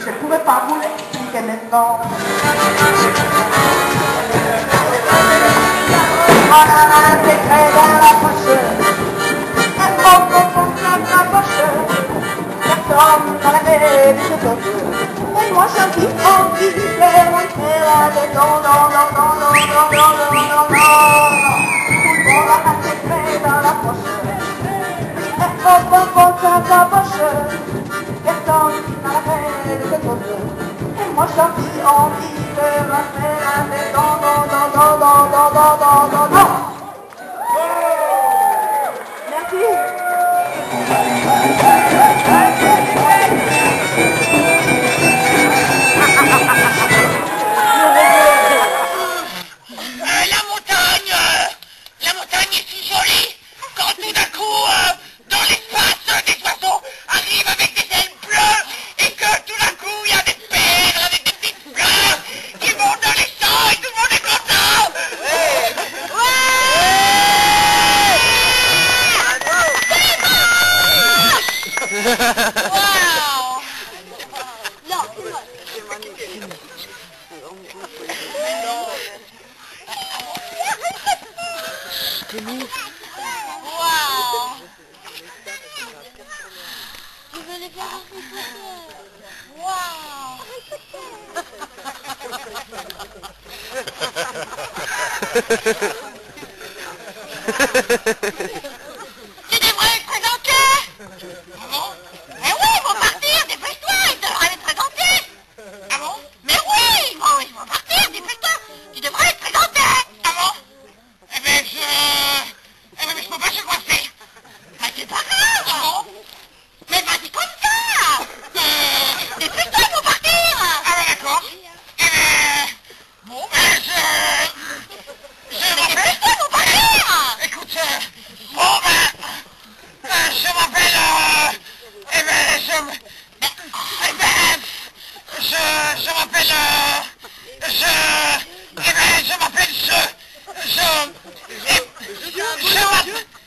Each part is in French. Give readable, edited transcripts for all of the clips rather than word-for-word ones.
Je pourrais pas vous l'expliquer maintenant. On a un secret dans la poche. Un fond dans la poche. Personne dans la tête de poche. Et moi je dis envie de faire rentrer avec non, non, non, non, non, non, non, non, non, non. Tout le monde a un secret dans la poche. Un fond dans la poche. Personne dans la tête de poche. Et moi je dis envie de rentrer avec non, non, non, non, non, non, non, non, non, non. Merci. La montagne est si jolie quand tout d'un coup, dans l'espace, des oiseaux arrivent avec des ailes bleues et que tout d'un coup, il y a des perles avec des petites fleurs qui montent dans les champs et tout le monde est content. Waouh! Non, c'est moi. Waouh! Tu veux les faire Tu devrais les présenter! Ah bon? Mais oui, ils vont partir, dépêche-toi, ils devraient les présenter! Ah bon? Mais oui, ils vont partir, dépêche-toi! Tu devrais les présenter! Ah bon? Eh ben mais je peux pas se coiffer! Mais c'est pas grave! Ah bon? Mais vas-y comme ça! Dépêche-toi, ils vont partir! Ah ben d'accord! Eh ben... Bon ben je m'appelle... Ils vont partir! Écoute, bon ben... je m'appelle... eh ben je m'appelle...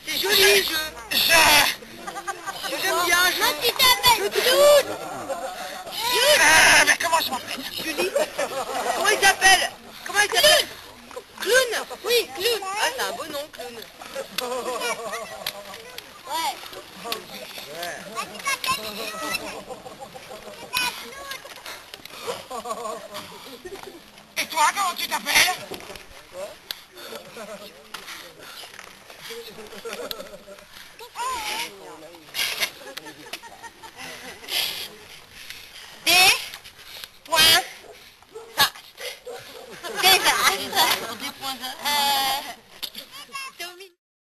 C'est joli, j'aime bien, Moi, tu t'appelles Clown! mais comment je m'appelle Julie. Comment il s'appelle? Clown. Oui, Clown. Ah, c'est un beau nom, Clown. Ouais. Et toi, comment tu t'appelles?